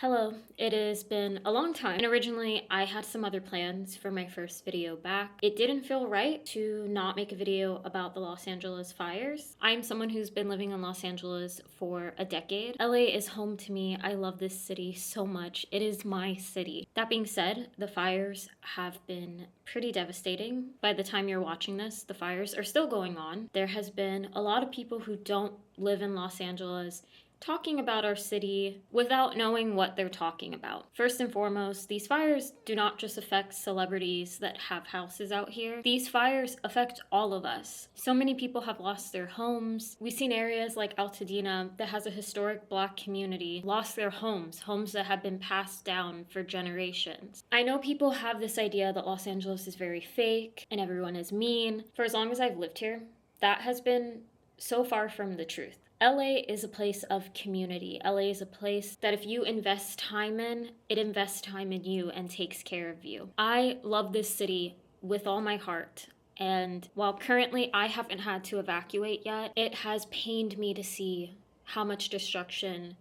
Hello, it has been a long time, and originally I had some other plans for my first video back. It didn't feel right to not make a video about the Los Angeles fires. I'm someone who's been living in Los Angeles for a decade. LA is home to me. I love this city so much. It is my city. That being said, the fires have been pretty devastating. By the time you're watching this, the fires are still going on. There has been a lot of people who don't live in Los Angeles talking about our city without knowing what they're talking about. First and foremost, these fires do not just affect celebrities that have houses out here. These fires affect all of us. So many people have lost their homes. We've seen areas like Altadena that has a historic Black community lost their homes that have been passed down for generations. I know people have this idea that Los Angeles is very fake and everyone is mean. For as long as I've lived here, that has been so far from the truth. LA is a place of community. LA is a place that if you invest time in, it invests time in you and takes care of you. I love this city with all my heart. And while currently I haven't had to evacuate yet, it has pained me to see how much destruction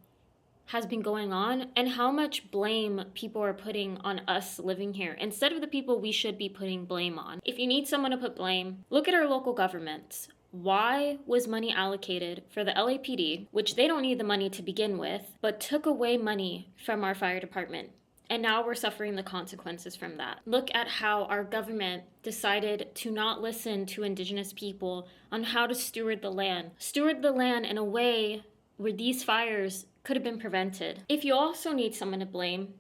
has been going on and how much blame people are putting on us living here instead of the people we should be putting blame on. If you need someone to put blame, look at our local governments. Why was money allocated for the LAPD, which they don't need the money to begin with, but took away money from our fire department? And now we're suffering the consequences from that. Look at how our government decided to not listen to Indigenous people on how to steward the land. Steward the land in a way where these fires could have been prevented. If you also need someone to blame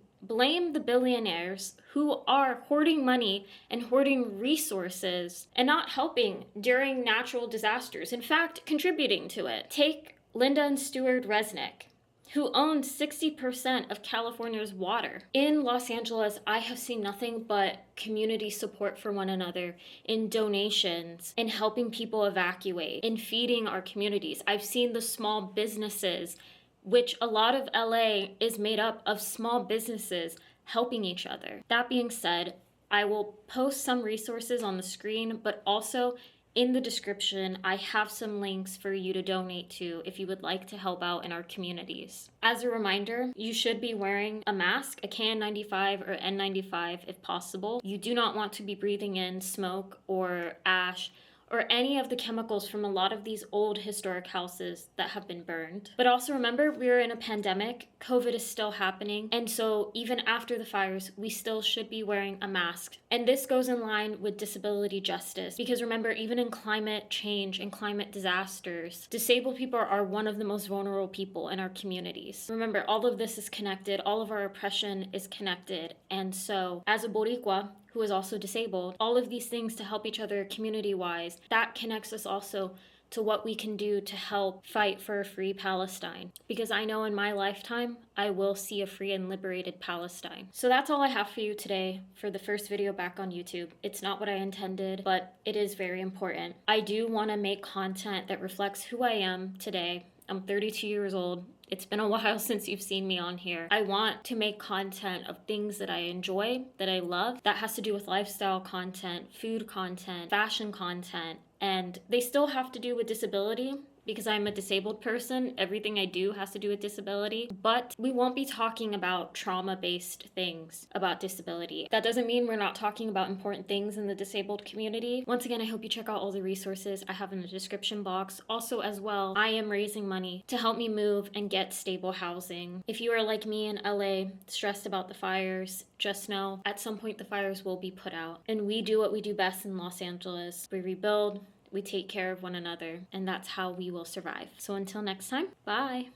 the billionaires who are hoarding money and hoarding resources and not helping during natural disasters. In fact, contributing to it. Take Linda and Stuart Resnick, who owned 60% of California's water. In Los Angeles, I have seen nothing but community support for one another, in donations, in helping people evacuate, in feeding our communities. I've seen the small businesses, which a lot of LA is made up of small businesses helping each other. That being said, I will post some resources on the screen, but also in the description, I have some links for you to donate to if you would like to help out in our communities. As a reminder, you should be wearing a mask, a KN95 or N95 if possible. You do not want to be breathing in smoke or ash or any of the chemicals from a lot of these old historic houses that have been burned. But also remember, we're in a pandemic, COVID is still happening, and so even after the fires, we still should be wearing a mask. And this goes in line with disability justice, because remember, even in climate change and climate disasters, disabled people are one of the most vulnerable people in our communities. Remember, all of this is connected, all of our oppression is connected, and so as a Boricua, who is also disabled, all of these things to help each other community-wise, that connects us also to what we can do to help fight for a free Palestine. Because I know in my lifetime, I will see a free and liberated Palestine. So that's all I have for you today for the first video back on YouTube. It's not what I intended, but it is very important. I do want to make content that reflects who I am today. I'm 32 years old. It's been a while since you've seen me on here. I want to make content of things that I enjoy, that I love. That has to do with lifestyle content, food content, fashion content, and they still have to do with disability. Because I'm a disabled person, everything I do has to do with disability. But we won't be talking about trauma-based things about disability. That doesn't mean we're not talking about important things in the disabled community. Once again, I hope you check out all the resources I have in the description box. Also, as well, I am raising money to help me move and get stable housing. If you are like me in LA, stressed about the fires, just know at some point the fires will be put out. And we do what we do best in Los Angeles. We rebuild, we take care of one another, and that's how we will survive. So until next time, bye.